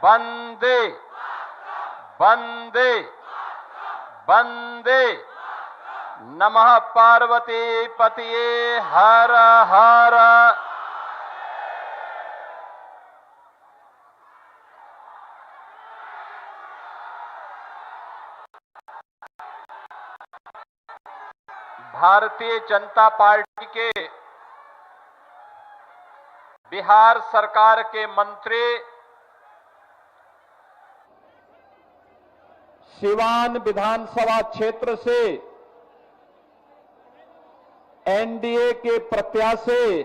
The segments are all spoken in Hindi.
वंदे वंदे वंदे नमः पार्वती पतिये हर हर। भारतीय जनता पार्टी के बिहार सरकार के मंत्री सिवान विधानसभा क्षेत्र से एनडीए के प्रत्याशी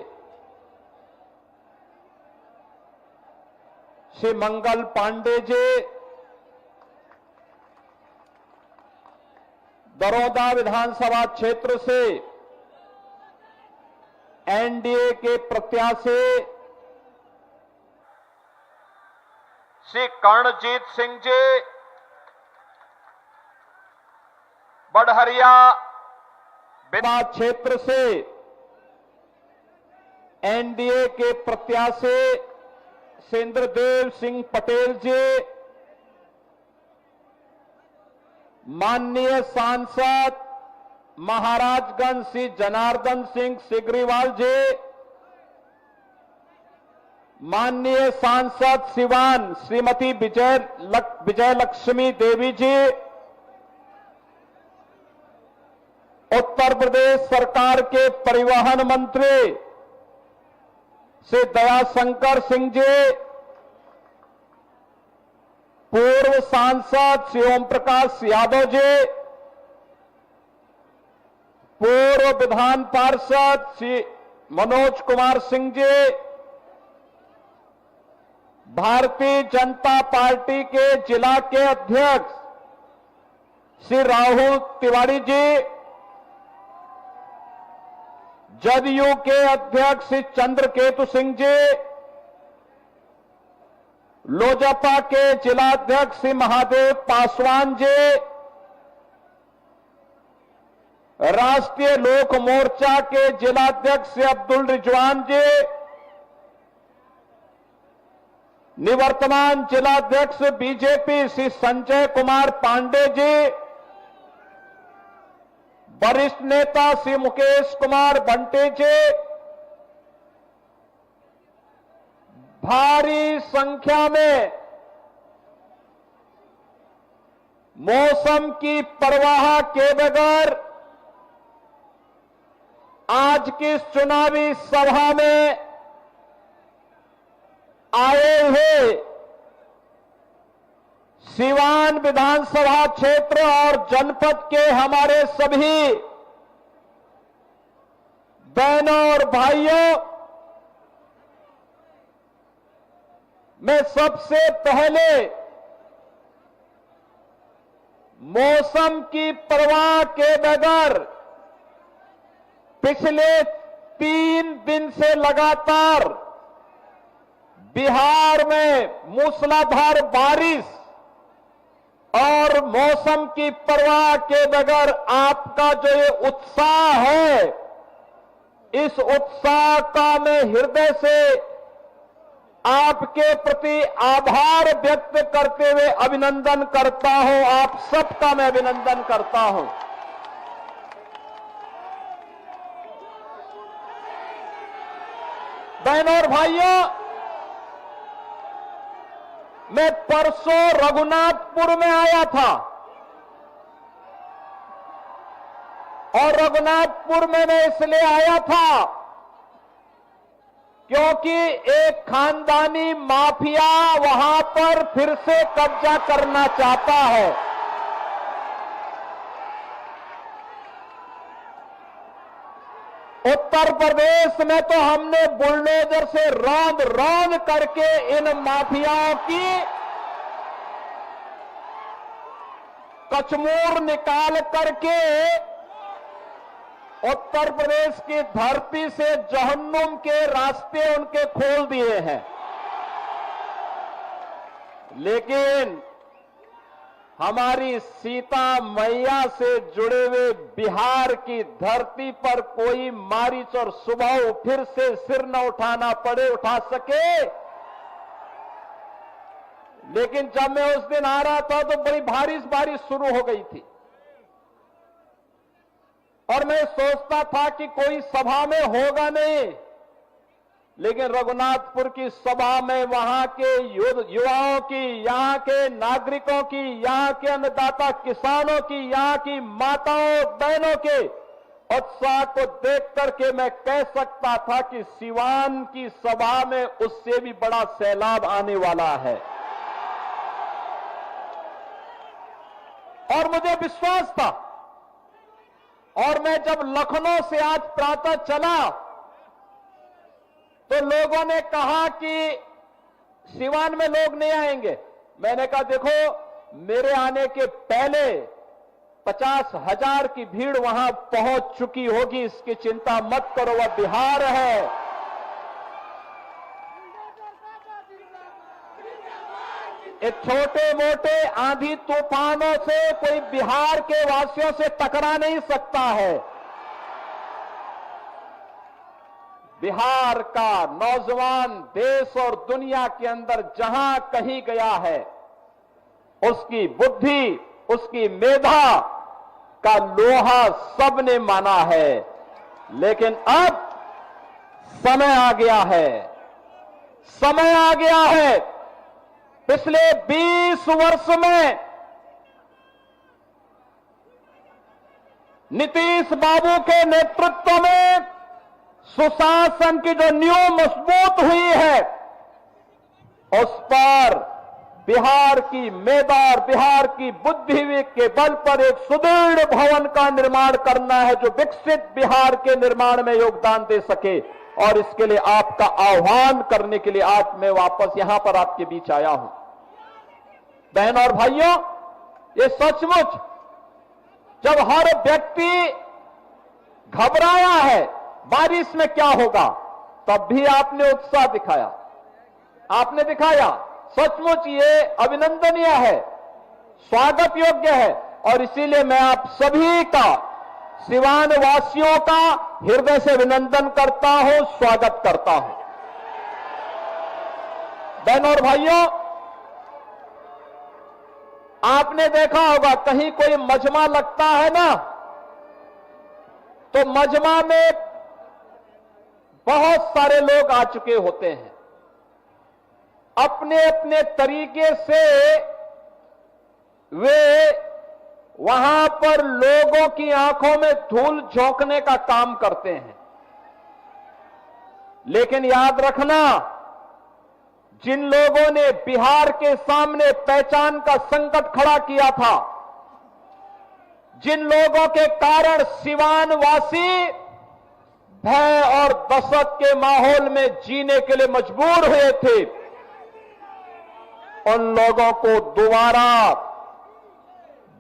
श्री मंगल पांडे जी, दरोदा विधानसभा क्षेत्र से एनडीए के प्रत्याशी श्री कर्णजीत सिंह जी, बढ़हरिया विधानसभा क्षेत्र से एनडीए के प्रत्याशी सेंद्रदेव सिंह पटेल जी, माननीय सांसद महाराजगंज श्री जनार्दन सिंह सिग्रीवाल जी, माननीय सांसद सिवान श्रीमती विजयलक्ष्मी देवी जी, उत्तर प्रदेश सरकार के परिवहन मंत्री श्री दयाशंकर सिंह जी, पूर्व सांसद श्री ओम प्रकाश यादव जी, पूर्व विधान पार्षद श्री मनोज कुमार सिंह जी, भारतीय जनता पार्टी के जिला के अध्यक्ष श्री राहुल तिवारी जी, जदयू के अध्यक्ष श्री चंद्रकेतु सिंह जी, लोजपा के जिलाध्यक्ष श्री महादेव पासवान जी, राष्ट्रीय लोक मोर्चा के जिलाध्यक्ष श्री अब्दुल रिजवान जी, निवर्तमान जिलाध्यक्ष बीजेपी श्री संजय कुमार पांडे जी, वरिष्ठ नेता श्री मुकेश कुमार बंटे जी, भारी संख्या में मौसम की परवाह के बगैर आज की चुनावी सभा में आए हुए सिवान विधानसभा क्षेत्र और जनपद के हमारे सभी बहनों और भाइयों, मैं सबसे पहले मौसम की परवाह के बगैर पिछले 3 दिन से लगातार बिहार में मूसलाधार बारिश और मौसम की परवाह के बगैर आपका जो ये उत्साह है, इस उत्साह का मैं हृदय से आपके प्रति आभार व्यक्त करते हुए अभिनंदन करता हूं। आप सबका मैं अभिनंदन करता हूं। बहनों और भाइयों, मैं परसों रघुनाथपुर में आया था और रघुनाथपुर में मैं इसलिए आया था क्योंकि एक खानदानी माफिया वहां पर फिर से कब्जा करना चाहता है। उत्तर प्रदेश में तो हमने बुलडोजर से रौंद रौंद करके इन माफियाओं की कचमूर निकाल करके उत्तर प्रदेश की धरती से जहन्नुम के रास्ते उनके खोल दिए हैं। लेकिन हमारी सीता मैया से जुड़े हुए बिहार की धरती पर कोई मारिच और सुबह फिर से सिर न उठाना पड़े, उठा सके। लेकिन जब मैं उस दिन आ रहा था तो बड़ी बारिश शुरू हो गई थी और मैं सोचता था कि कोई सभा में होगा नहीं, लेकिन रघुनाथपुर की सभा में वहां के युवाओं की, यहां के नागरिकों की, यहां के अन्नदाता किसानों की, यहां की माताओं बहनों के उत्साह को देख करके मैं कह सकता था कि सिवान की सभा में उससे भी बड़ा सैलाब आने वाला है। और मुझे विश्वास था। और मैं जब लखनऊ से आज प्रातः चला तो लोगों ने कहा कि सिवान में लोग नहीं आएंगे। मैंने कहा देखो, मेरे आने के पहले 50,000 की भीड़ वहां पहुंच चुकी होगी, इसकी चिंता मत करो, वह बिहार है। ये छोटे मोटे आंधी तूफानों से कोई बिहार के वासियों से टकरा नहीं सकता है। बिहार का नौजवान देश और दुनिया के अंदर जहां कहीं गया है, उसकी बुद्धि, उसकी मेधा का लोहा सबने माना है। लेकिन अब समय आ गया है, समय आ गया है। पिछले 20 वर्ष में नीतीश बाबू के नेतृत्व में सुशासन की जो नींव मजबूत हुई है, उस पर बिहार की मेधा और बिहार की बुद्धि के बल पर एक सुदृढ़ भवन का निर्माण करना है, जो विकसित बिहार के निर्माण में योगदान दे सके। और इसके लिए आपका आह्वान करने के लिए आज मैं वापस यहां पर आपके बीच आया हूं। बहनों और भाइयों, ये सचमुच जब हर व्यक्ति घबराया है बारिश में क्या होगा, तब भी आपने उत्साह दिखाया, आपने दिखाया। सचमुच ये अभिनंदनीय है, स्वागत योग्य है। और इसीलिए मैं आप सभी का, सिवान वासियों का हृदय से अभिनंदन करता हूं, स्वागत करता हूं। बहनों और भाइयों, आपने देखा होगा कहीं कोई मजमा लगता है ना, तो मजमा में बहुत सारे लोग आ चुके होते हैं। अपने अपने तरीके से वे वहां पर लोगों की आंखों में धूल झोंकने का काम करते हैं। लेकिन याद रखना, जिन लोगों ने बिहार के सामने पहचान का संकट खड़ा किया था, जिन लोगों के कारण सिवान वासी भय और दहशत के माहौल में जीने के लिए मजबूर हुए थे, उन लोगों को दोबारा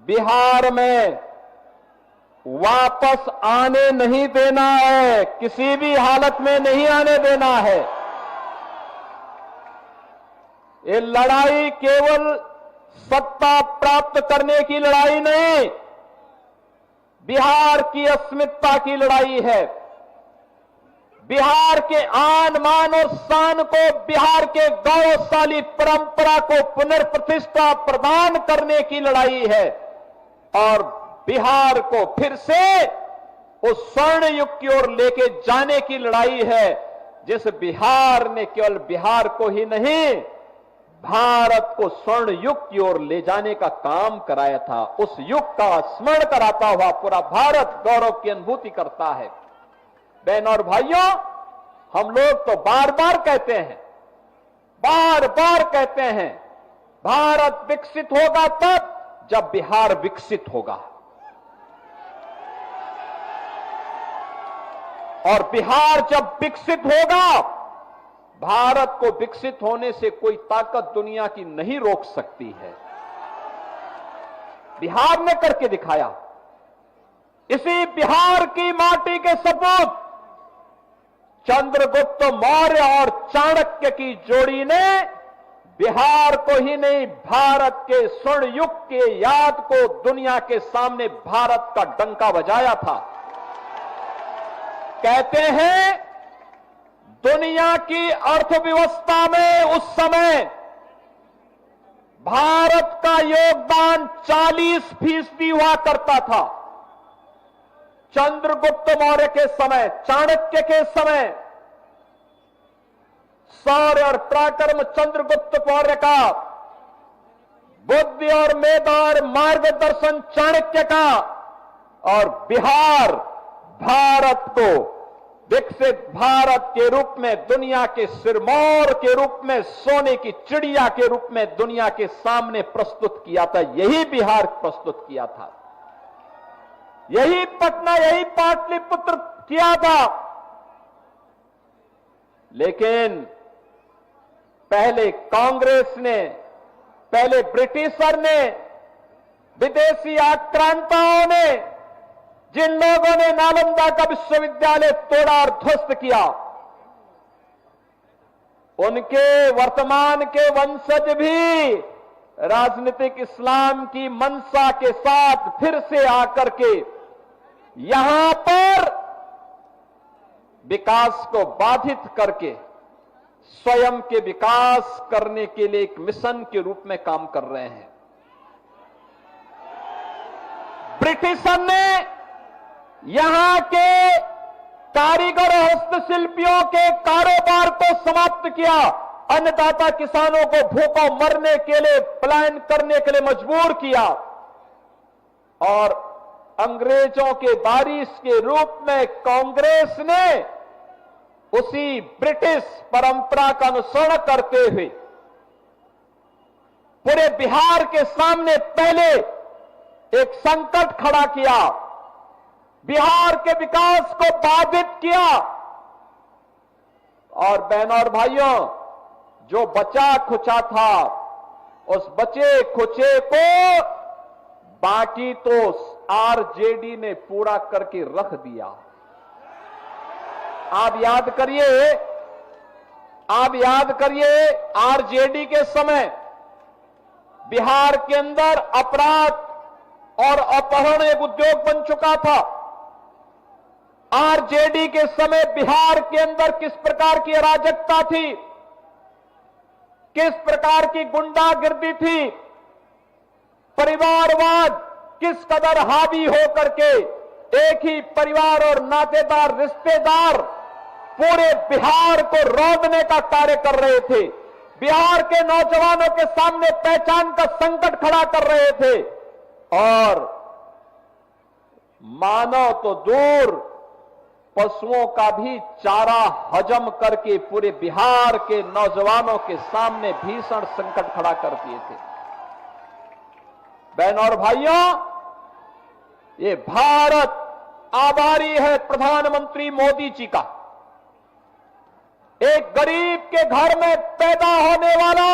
बिहार में वापस आने नहीं देना है, किसी भी हालत में नहीं आने देना है। ये लड़ाई केवल सत्ता प्राप्त करने की लड़ाई नहीं, बिहार की अस्मिता की लड़ाई है। बिहार के आन मान और शान को, बिहार के गौरवशाली परंपरा को पुनर्प्रतिष्ठा प्रदान करने की लड़ाई है। और बिहार को फिर से उस स्वर्ण युग की ओर लेके जाने की लड़ाई है, जिस बिहार ने केवल बिहार को ही नहीं, भारत को स्वर्ण युग की ओर ले जाने का काम कराया था। उस युग का स्मरण कराता हुआ पूरा भारत गौरव की अनुभूति करता है। बहनों और भाइयों, हम लोग तो बार बार कहते हैं, भारत विकसित होगा तब जब बिहार विकसित होगा। और बिहार जब विकसित होगा, भारत को विकसित होने से कोई ताकत दुनिया की नहीं रोक सकती है। बिहार ने करके दिखाया। इसी बिहार की माटी के सपूत चंद्रगुप्त मौर्य और चाणक्य की जोड़ी ने बिहार को ही नहीं, भारत के स्वर्ण युग के याद को दुनिया के सामने भारत का डंका बजाया था। कहते हैं दुनिया की अर्थव्यवस्था में उस समय भारत का योगदान 40% हुआ करता था। चंद्रगुप्त मौर्य के समय, चाणक्य के समय, शौर्य और पराक्रम चंद्रगुप्त मौर्य का, बुद्धि और मेधा और मार्गदर्शन चाणक्य का, और बिहार भारत को विकसित भारत के रूप में, दुनिया के सिरमौर के रूप में, सोने की चिड़िया के रूप में दुनिया के सामने प्रस्तुत किया था। यही बिहार प्रस्तुत किया था, यही पटना, यही पाटलिपुत्र किया था। लेकिन पहले कांग्रेस ने, पहले ब्रिटिशर ने, विदेशी आक्रांताओं ने, जिन लोगों ने नालंदा का विश्वविद्यालय तोड़ा और ध्वस्त किया, उनके वर्तमान के वंशज भी राजनीतिक इस्लाम की मंशा के साथ फिर से आकर के यहां पर विकास को बाधित करके स्वयं के विकास करने के लिए एक मिशन के रूप में काम कर रहे हैं। ब्रिटिशर ने यहां के कारीगर और हस्तशिल्पियों के कारोबार को समाप्त किया, अन्नदाता किसानों को भूखों मरने के लिए पलायन करने के लिए मजबूर किया, और अंग्रेजों के वारिस के रूप में कांग्रेस ने उसी ब्रिटिश परंपरा का अनुसरण करते हुए पूरे बिहार के सामने पहले एक संकट खड़ा किया, बिहार के विकास को बाधित किया। और बहनों और भाइयों, जो बचा खुचा था, उस बचे खुचे को बाकी तो आरजेडी ने पूरा करके रख दिया। आप याद करिए, आरजेडी के समय बिहार के अंदर अपराध और अपहरण एक उद्योग बन चुका था। आरजेडी के समय बिहार के अंदर किस प्रकार की अराजकता थी, किस प्रकार की गुंडागिर्दी थी, परिवारवाद किस कदर हावी होकर के एक ही परिवार और नातेदार रिश्तेदार पूरे बिहार को रौंदने का कार्य कर रहे थे, बिहार के नौजवानों के सामने पहचान का संकट खड़ा कर रहे थे, और मानव तो दूर पशुओं का भी चारा हजम करके पूरे बिहार के नौजवानों के सामने भीषण संकट खड़ा कर दिए थे। बहनों और भाइयों, ये भारत आभारी है प्रधानमंत्री मोदी जी का। एक गरीब के घर में पैदा होने वाला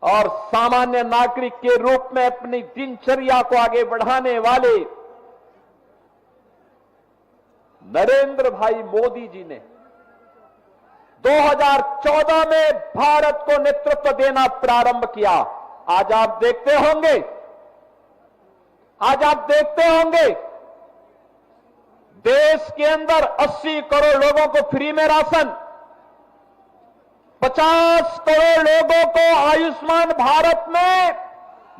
और सामान्य नागरिक के रूप में अपनी दिनचर्या को आगे बढ़ाने वाले नरेंद्र भाई मोदी जी ने 2014 में भारत को नेतृत्व देना प्रारंभ किया। आज आप देखते होंगे देश के अंदर 80 करोड़ लोगों को फ्री में राशन, 50 करोड़ लोगों को आयुष्मान भारत में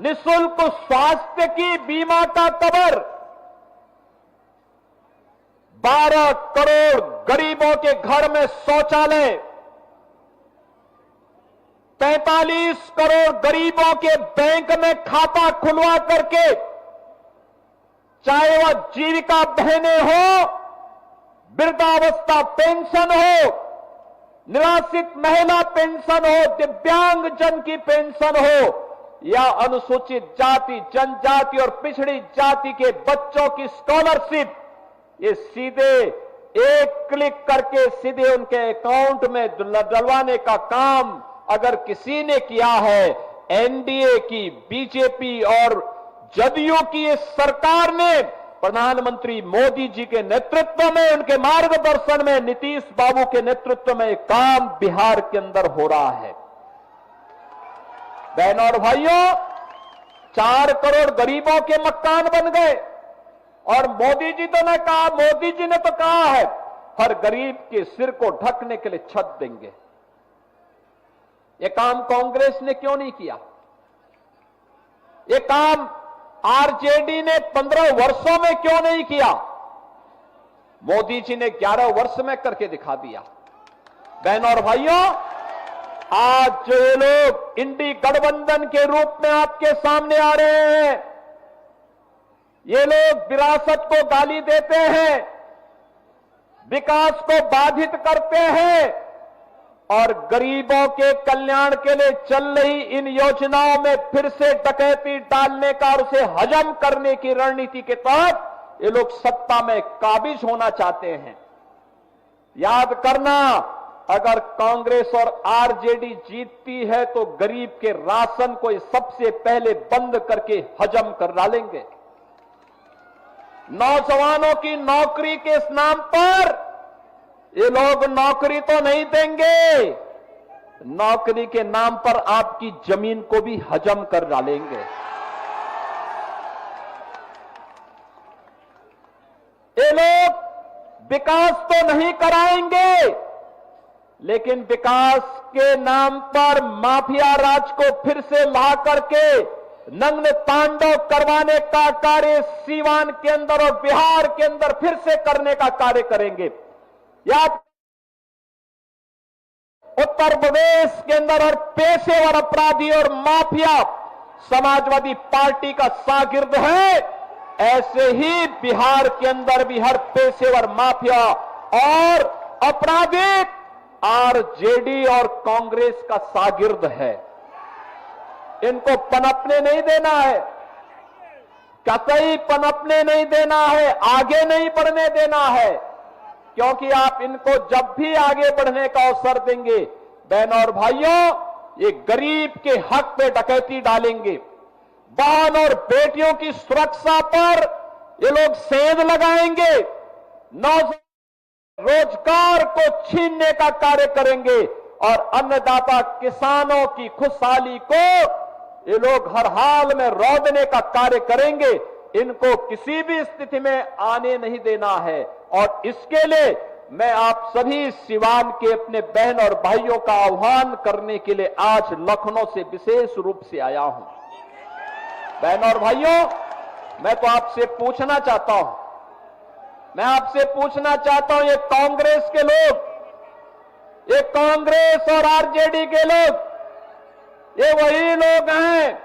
निःशुल्क स्वास्थ्य की बीमा का कवर, 12 करोड़ गरीबों के घर में शौचालय, 45 करोड़ गरीबों के बैंक में खाता खुलवा करके, चाहे वह जीविका बहनें हो, वृद्धावस्था पेंशन हो, निराश्रित महिला पेंशन हो, दिव्यांग जन की पेंशन हो, या अनुसूचित जाति, जनजाति और पिछड़ी जाति के बच्चों की स्कॉलरशिप, ये सीधे एक क्लिक करके सीधे उनके अकाउंट में डलवाने का काम अगर किसी ने किया है, एनडीए की, बीजेपी और जदयू की इस सरकार ने प्रधानमंत्री मोदी जी के नेतृत्व में, उनके मार्गदर्शन में, नीतीश बाबू के नेतृत्व में काम बिहार के अंदर हो रहा है। बहनों और भाइयों, 4 करोड़ गरीबों के मकान बन गए, और मोदी जी ने तो कहा है हर गरीब के सिर को ढकने के लिए छत देंगे। ये काम कांग्रेस ने क्यों नहीं किया? ये काम आरजेडी ने 15 वर्षों में क्यों नहीं किया? मोदी जी ने 11 वर्ष में करके दिखा दिया। बहनों और भाइयों, आज जो ये लोग इंडी गठबंधन के रूप में आपके सामने आ रहे हैं, ये लोग विरासत को गाली देते हैं, विकास को बाधित करते हैं और गरीबों के कल्याण के लिए चल रही इन योजनाओं में फिर से डकैती डालने का और उसे हजम करने की रणनीति के तहत ये लोग सत्ता में काबिज होना चाहते हैं। याद करना, अगर कांग्रेस और आरजेडी जीतती है तो गरीब के राशन को ये सबसे पहले बंद करके हजम कर डालेंगे। नौजवानों की नौकरी के इस नाम पर ये लोग नौकरी तो नहीं देंगे, नौकरी के नाम पर आपकी जमीन को भी हजम कर डालेंगे। ये लोग विकास तो नहीं कराएंगे, लेकिन विकास के नाम पर माफिया राज को फिर से ला करके नग्न तांडव करवाने का कार्य सीवान के अंदर और बिहार के अंदर फिर से करने का कार्य करेंगे। या उत्तर प्रदेश के अंदर हर पेशेवर अपराधी और माफिया समाजवादी पार्टी का शागिर्द है, ऐसे ही बिहार के अंदर भी हर पेशेवर माफिया और अपराधी आरजेडी और कांग्रेस का शागिर्द है। इनको पनपने नहीं देना है, कतई पनपने नहीं देना है, आगे नहीं बढ़ने देना है, क्योंकि आप इनको जब भी आगे बढ़ने का अवसर देंगे, बहनों और भाइयों, ये गरीब के हक पे डकैती डालेंगे। बहन और बेटियों की सुरक्षा पर ये लोग सेंध लगाएंगे, रोजगार को छीनने का कार्य करेंगे और अन्नदाता किसानों की खुशहाली को ये लोग हर हाल में रौंदने का कार्य करेंगे। इनको किसी भी स्थिति में आने नहीं देना है और इसके लिए मैं आप सभी सिवान के अपने बहन और भाइयों का आह्वान करने के लिए आज लखनऊ से विशेष रूप से आया हूं। बहनों और भाइयों, मैं तो आपसे पूछना चाहता हूं, मैं आपसे पूछना चाहता हूं, ये कांग्रेस के लोग, ये कांग्रेस और आरजेडी के लोग, ये वही लोग हैं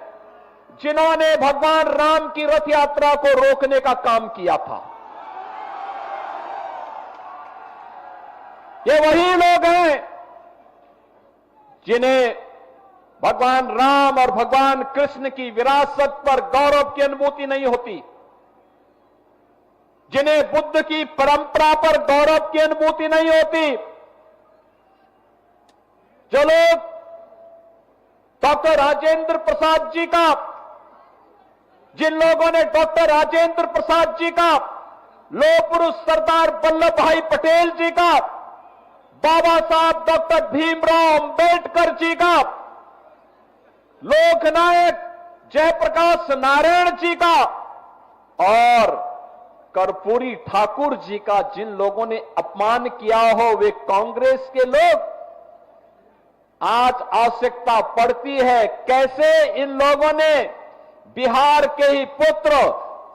जिन्होंने भगवान राम की रथ यात्रा को रोकने का काम किया था। ये वही लोग हैं जिन्हें भगवान राम और भगवान कृष्ण की विरासत पर गौरव की अनुभूति नहीं होती, जिन्हें बुद्ध की परंपरा पर गौरव की अनुभूति नहीं होती, जो लोग डॉक्टर राजेंद्र प्रसाद जी का, जिन लोगों ने डॉक्टर राजेंद्र प्रसाद जी का, लौह पुरुष सरदार वल्लभ भाई पटेल जी का, बाबा साहब डॉक्टर भीमराव अंबेडकर जी का, लोकनायक जयप्रकाश नारायण जी का और कर्पूरी ठाकुर जी का जिन लोगों ने अपमान किया हो, वे कांग्रेस के लोग। आज आवश्यकता पड़ती है कैसे इन लोगों ने बिहार के ही पुत्र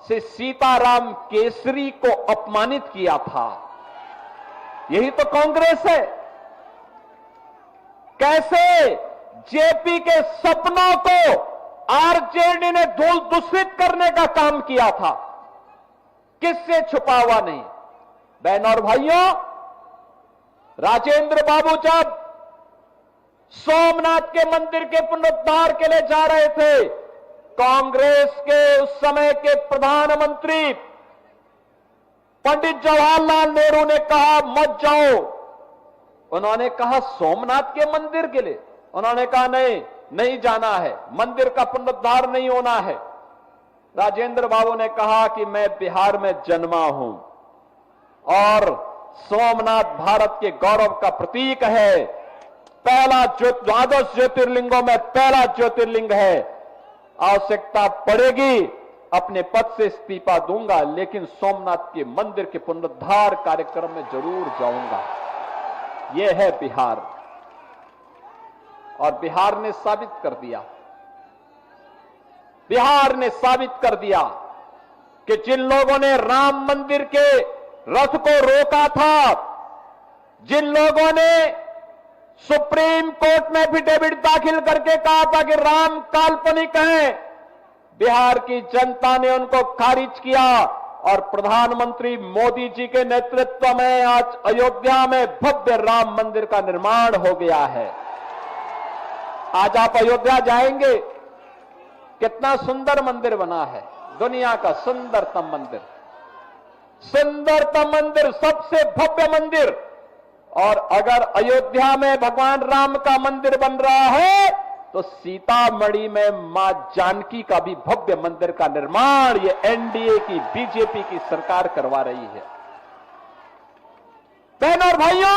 से सीताराम केसरी को अपमानित किया था। यही तो कांग्रेस है। कैसे जेपी के सपनों को आरजेडी ने धूल दूषित करने का काम किया था, किससे छुपा हुआ नहीं। बहनों और भाइयों, राजेंद्र बाबू जब सोमनाथ के मंदिर के पुनरुद्धार के लिए जा रहे थे, कांग्रेस के उस समय के प्रधानमंत्री पंडित जवाहरलाल नेहरू ने कहा मत जाओ। उन्होंने कहा सोमनाथ के मंदिर के लिए, उन्होंने कहा नहीं, नहीं जाना है, मंदिर का पुनरुद्धार नहीं होना है। राजेंद्र बाबू ने कहा कि मैं बिहार में जन्मा हूं और सोमनाथ भारत के गौरव का प्रतीक है, पहला द्वादश ज्योतिर्लिंगों में पहला ज्योतिर्लिंग है। आवश्यकता पड़ेगी अपने पद से इस्तीफा दूंगा, लेकिन सोमनाथ के मंदिर के पुनरुद्धार कार्यक्रम में जरूर जाऊंगा। यह है बिहार। और बिहार ने साबित कर दिया, बिहार ने साबित कर दिया कि जिन लोगों ने राम मंदिर के रथ को रोका था, जिन लोगों ने सुप्रीम कोर्ट में एफिडेविट दाखिल करके कहा था कि राम काल्पनिक है, बिहार की जनता ने उनको खारिज किया और प्रधानमंत्री मोदी जी के नेतृत्व में आज अयोध्या में भव्य राम मंदिर का निर्माण हो गया है। आज आप अयोध्या जाएंगे, कितना सुंदर मंदिर बना है, दुनिया का सुंदरतम मंदिर, सुंदरतम मंदिर, सबसे भव्य मंदिर। और अगर अयोध्या में भगवान राम का मंदिर बन रहा है तो सीतामढ़ी में मां जानकी का भी भव्य मंदिर का निर्माण ये एनडीए की, बीजेपी की सरकार करवा रही है। बहनों और भाइयों,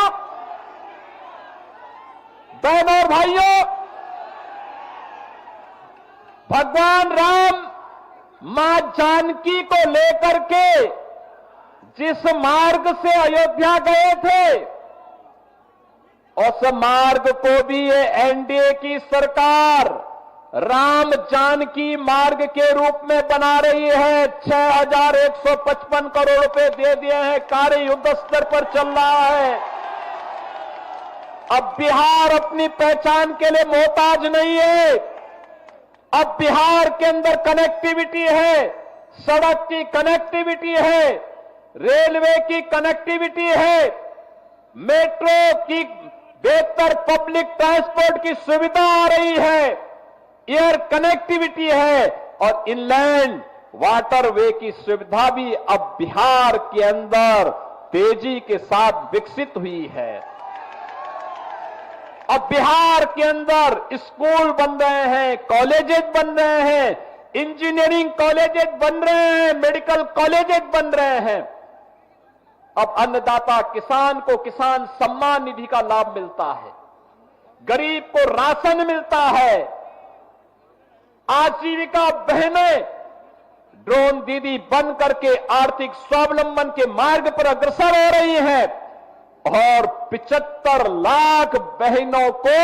बहनों और भाइयों, भगवान राम मां जानकी को लेकर के जिस मार्ग से अयोध्या गए थे, उस मार्ग को भी ये एनडीए की सरकार राम जानकी मार्ग के रूप में बना रही है। 6155 करोड़ रुपए दे दिए हैं, कार्य युद्ध स्तर पर चल रहा है। अब बिहार अपनी पहचान के लिए मोहताज नहीं है। अब बिहार के अंदर कनेक्टिविटी है, सड़क की कनेक्टिविटी है, रेलवे की कनेक्टिविटी है, मेट्रो की बेहतर पब्लिक ट्रांसपोर्ट की सुविधा आ रही है, एयर कनेक्टिविटी है और इनलैंड वाटरवे की सुविधा भी अब बिहार के अंदर तेजी के साथ विकसित हुई है। अब बिहार के अंदर स्कूल बन रहे हैं, कॉलेजेस बन रहे हैं, इंजीनियरिंग कॉलेजेस बन रहे हैं, मेडिकल कॉलेजेस बन रहे हैं। अब अन्नदाता किसान को किसान सम्मान निधि का लाभ मिलता है, गरीब को राशन मिलता है, आजीविका बहनें ड्रोन दीदी बन करके आर्थिक स्वावलंबन के मार्ग पर अग्रसर हो रही हैं और 75 लाख बहनों को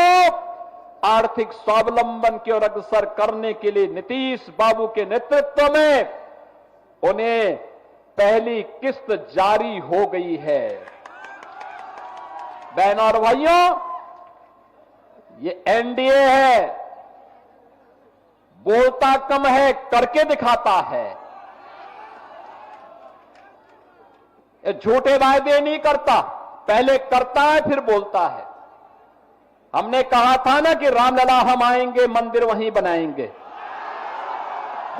आर्थिक स्वावलंबन की ओर अग्रसर करने के लिए नीतीश बाबू के नेतृत्व में उन्हें पहली किस्त जारी हो गई है। बहनों और भाइयों, ये एनडीए है, बोलता कम है, करके दिखाता है। ये झूठे वायदे नहीं करता, पहले करता है फिर बोलता है। हमने कहा था ना कि रामलला हम आएंगे, मंदिर वहीं बनाएंगे,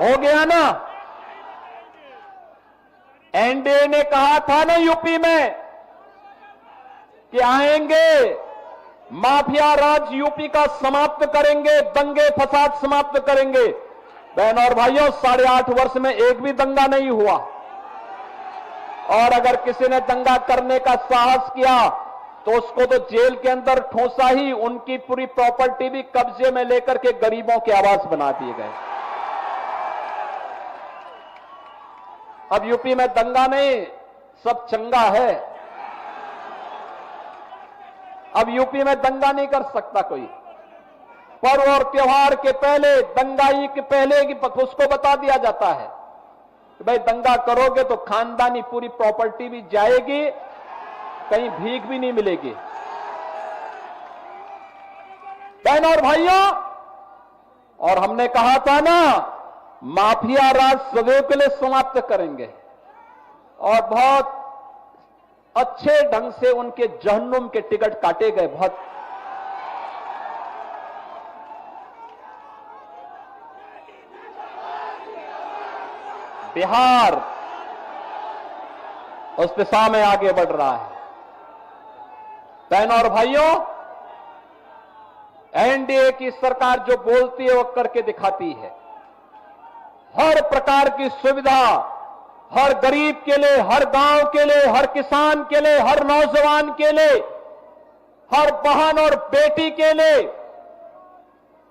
हो गया ना। एनडीए ने कहा था ना यूपी में कि आएंगे, माफिया राज यूपी का समाप्त करेंगे, दंगे फसाद समाप्त करेंगे। बहनों और भाइयों, 8.5 वर्ष में एक भी दंगा नहीं हुआ और अगर किसी ने दंगा करने का साहस किया तो उसको तो जेल के अंदर ठोसा ही, उनकी पूरी प्रॉपर्टी भी कब्जे में लेकर के गरीबों के आवास बना दिए गए। अब यूपी में दंगा नहीं, सब चंगा है। अब यूपी में दंगा नहीं कर सकता कोई। पर्व और त्योहार के पहले, दंगाई के पहले की उसको बता दिया जाता है कि भाई दंगा करोगे तो खानदानी पूरी प्रॉपर्टी भी जाएगी, कहीं भीख भी नहीं मिलेगी। बहनों और भाइयों, और हमने कहा था ना, माफिया राज सदैव के लिए समाप्त करेंगे और बहुत अच्छे ढंग से उनके जहन्नुम के टिकट काटे गए। बहुत बिहार उस दिशा में आगे बढ़ रहा है। बहनों और भाइयों, एनडीए की सरकार जो बोलती है वो करके दिखाती है। हर प्रकार की सुविधा हर गरीब के लिए, हर गांव के लिए, हर किसान के लिए, हर नौजवान के लिए, हर बहन और बेटी के लिए,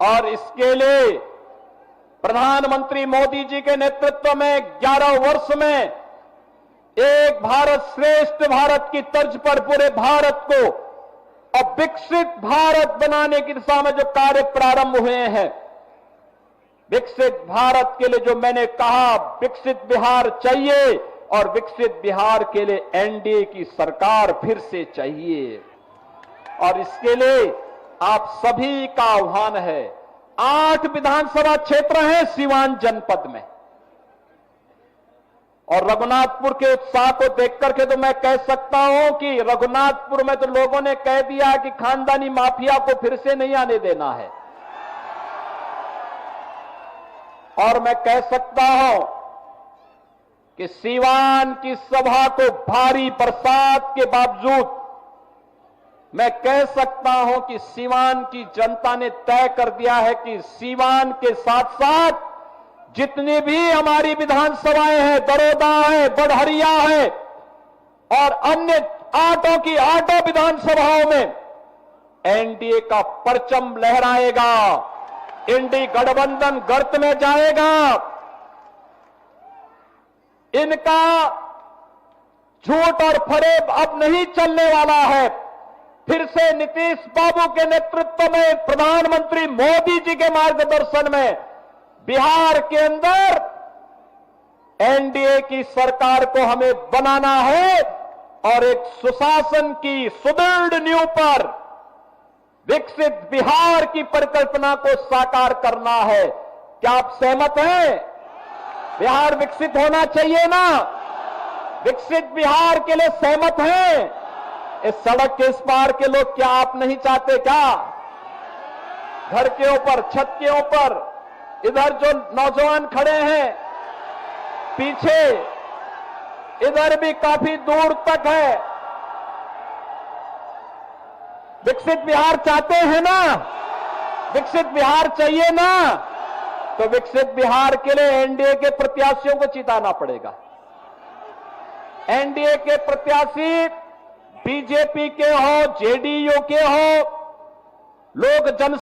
और इसके लिए प्रधानमंत्री मोदी जी के नेतृत्व में 11 वर्ष में एक भारत श्रेष्ठ भारत की तर्ज पर पूरे भारत को और विकसित भारत बनाने की दिशा में जो कार्य प्रारंभ हुए हैं, विकसित भारत के लिए जो मैंने कहा, विकसित बिहार चाहिए और विकसित बिहार के लिए एनडीए की सरकार फिर से चाहिए। और इसके लिए आप सभी का आह्वान है। 8 विधानसभा क्षेत्र हैं सीवान जनपद में, और रघुनाथपुर के उत्साह को देख करके तो मैं कह सकता हूं कि रघुनाथपुर में तो लोगों ने कह दिया कि खानदानी माफिया को फिर से नहीं आने देना है। और मैं कह सकता हूं कि सीवान की सभा को भारी बरसात के बावजूद मैं कह सकता हूं कि सीवान की जनता ने तय कर दिया है कि सीवान के साथ साथ जितनी भी हमारी विधानसभाएं हैं, दरोदा है, बढ़हरिया है और अन्य 8 विधानसभाओं में एनडीए का परचम लहराएगा, इंडी गठबंधन गर्त में जाएगा। इनका झूठ और फरेब अब नहीं चलने वाला है। फिर से नीतीश बाबू के नेतृत्व में, प्रधानमंत्री मोदी जी के मार्गदर्शन में बिहार के अंदर एनडीए की सरकार को हमें बनाना है और एक सुशासन की सुदृढ़ नींव पर विकसित बिहार की परिकल्पना को साकार करना है। क्या आप सहमत हैं? बिहार विकसित होना चाहिए ना? विकसित बिहार के लिए सहमत हैं? इस सड़क के इस पार के लोग क्या आप नहीं चाहते क्या? घर के ऊपर, छत के ऊपर, इधर जो नौजवान खड़े हैं पीछे, इधर भी काफी दूर तक है। विकसित बिहार चाहते हैं ना? विकसित बिहार चाहिए ना? तो विकसित बिहार के लिए एनडीए के प्रत्याशियों को जिताना पड़ेगा। एनडीए के प्रत्याशी बीजेपी के हो, जेडीयू के हो, लोग जन